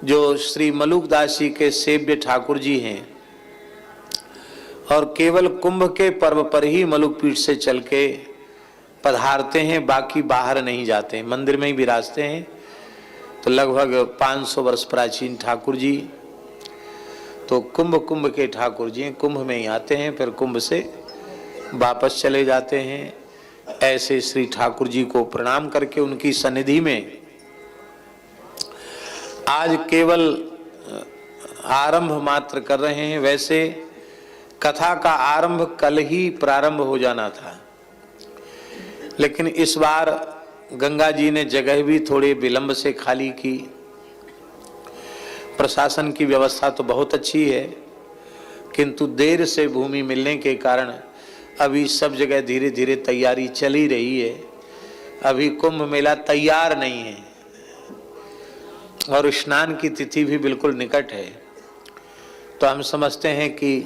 जो श्री मलुकदास जी के सेव्य ठाकुर जी हैं और केवल कुंभ के पर्व पर ही मलुक पीठ से चल के पधारते हैं, बाकी बाहर नहीं जाते हैं, मंदिर में ही विराजते हैं। तो लगभग 500 वर्ष प्राचीन ठाकुर जी, तो कुंभ के ठाकुर जी कुंभ में ही आते हैं, फिर कुंभ से वापस चले जाते हैं। ऐसे श्री ठाकुर जी को प्रणाम करके उनकी सन्निधि में आज केवल आरंभ मात्र कर रहे हैं। वैसे कथा का आरंभ कल ही प्रारंभ हो जाना था, लेकिन इस बार गंगा जी ने जगह भी थोड़े विलंब से खाली की। प्रशासन की व्यवस्था तो बहुत अच्छी है, किंतु देर से भूमि मिलने के कारण अभी सब जगह धीरे धीरे तैयारी चल ही रही है। अभी कुंभ मेला तैयार नहीं है और स्नान की तिथि भी बिल्कुल निकट है। तो हम समझते हैं कि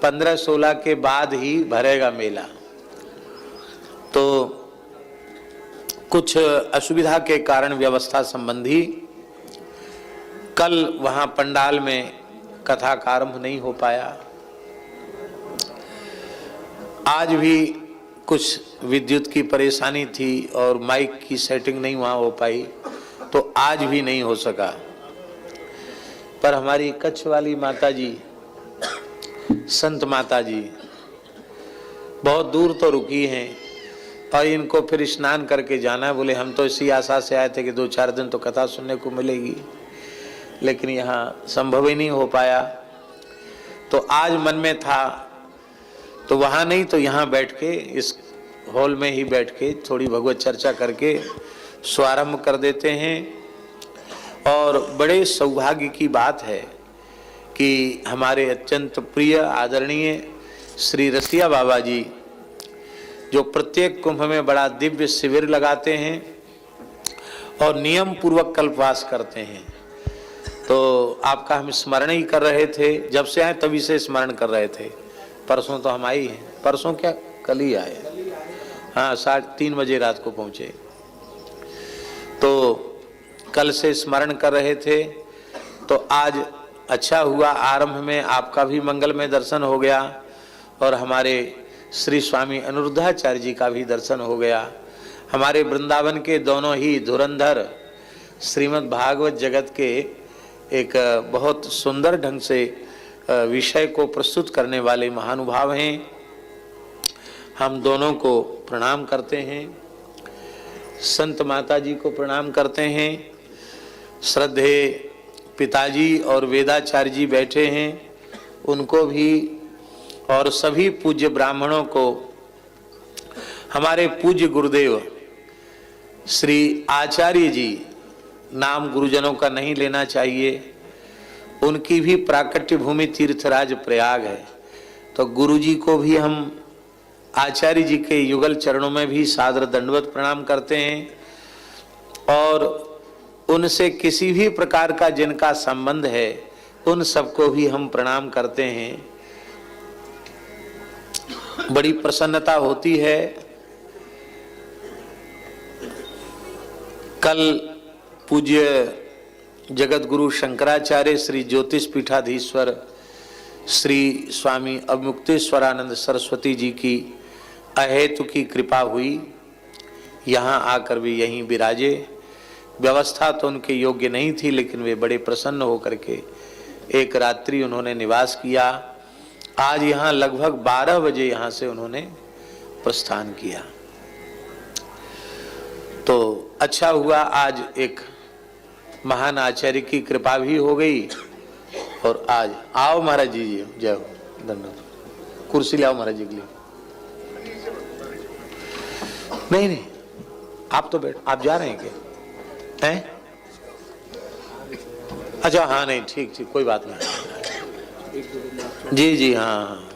15-16 के बाद ही भरेगा मेला। तो कुछ असुविधा के कारण व्यवस्था संबंधी कल वहां पंडाल में कथा का आरंभ नहीं हो पाया। आज भी कुछ विद्युत की परेशानी थी और माइक की सेटिंग नहीं वहां हो पाई, तो आज भी नहीं हो सका। पर हमारी कच्छ वाली माता जी, संत माता जी बहुत दूर तो रुकी हैं और इनको फिर स्नान करके जाना है। बोले हम तो इसी आशा से आए थे कि 2-4 दिन तो कथा सुनने को मिलेगी, लेकिन यहाँ संभव ही नहीं हो पाया। तो आज मन में था तो वहाँ नहीं तो यहाँ बैठ के, इस हॉल में ही बैठ के थोड़ी भगवत चर्चा करके शुभारंभ कर देते हैं। और बड़े सौभाग्य की बात है कि हमारे अत्यंत प्रिय आदरणीय श्री रसिया बाबा जी, जो प्रत्येक कुंभ में बड़ा दिव्य शिविर लगाते हैं और नियम पूर्वक कल्पवास करते हैं, तो आपका हम स्मरण ही कर रहे थे। जब से आए तभी से स्मरण कर रहे थे। परसों तो हम आए ही हैं, परसों क्या कल ही आए, हाँ 3:30 बजे रात को पहुँचे। तो कल से स्मरण कर रहे थे, तो आज अच्छा हुआ आरंभ में आपका भी मंगलमय दर्शन हो गया और हमारे श्री स्वामी अनिरुद्धाचार्य जी का भी दर्शन हो गया। हमारे वृंदावन के दोनों ही धुरंधर श्रीमद् भागवत जगत के एक बहुत सुंदर ढंग से विषय को प्रस्तुत करने वाले महानुभाव हैं। हम दोनों को प्रणाम करते हैं, संत माता जी को प्रणाम करते हैं। श्रद्धेय पिताजी और वेदाचार्य जी बैठे हैं, उनको भी, और सभी पूज्य ब्राह्मणों को, हमारे पूज्य गुरुदेव श्री आचार्य जी, नाम गुरुजनों का नहीं लेना चाहिए, उनकी भी प्राकट्य भूमि तीर्थराज प्रयाग है। तो गुरु जी को भी हम आचार्य जी के युगल चरणों में भी सादर दंडवत प्रणाम करते हैं। और उनसे किसी भी प्रकार का जिनका संबंध है उन सबको भी हम प्रणाम करते हैं। बड़ी प्रसन्नता होती है। कल पूज्य जगत गुरु शंकराचार्य श्री ज्योतिष पीठाधीश्वर श्री स्वामी अवमुक्तेश्वरानंद सरस्वती जी की अहेतु की कृपा हुई, यहाँ आकर भी यहीं विराजे। व्यवस्था तो उनके योग्य नहीं थी, लेकिन वे बड़े प्रसन्न होकर के एक रात्रि उन्होंने निवास किया। आज यहाँ लगभग 12 बजे यहाँ से उन्होंने प्रस्थान किया। तो अच्छा हुआ, आज एक महान आचार्य की कृपा भी हो गई। और आज आओ महाराज जी, जय हो, धन्यवाद। कुर्सी ले आओ महाराज जी के लिए। नहीं, आप तो बैठ, आप जा रहे हैं क्या? हैं? अच्छा हाँ, नहीं ठीक, कोई बात नहीं। जी हाँ।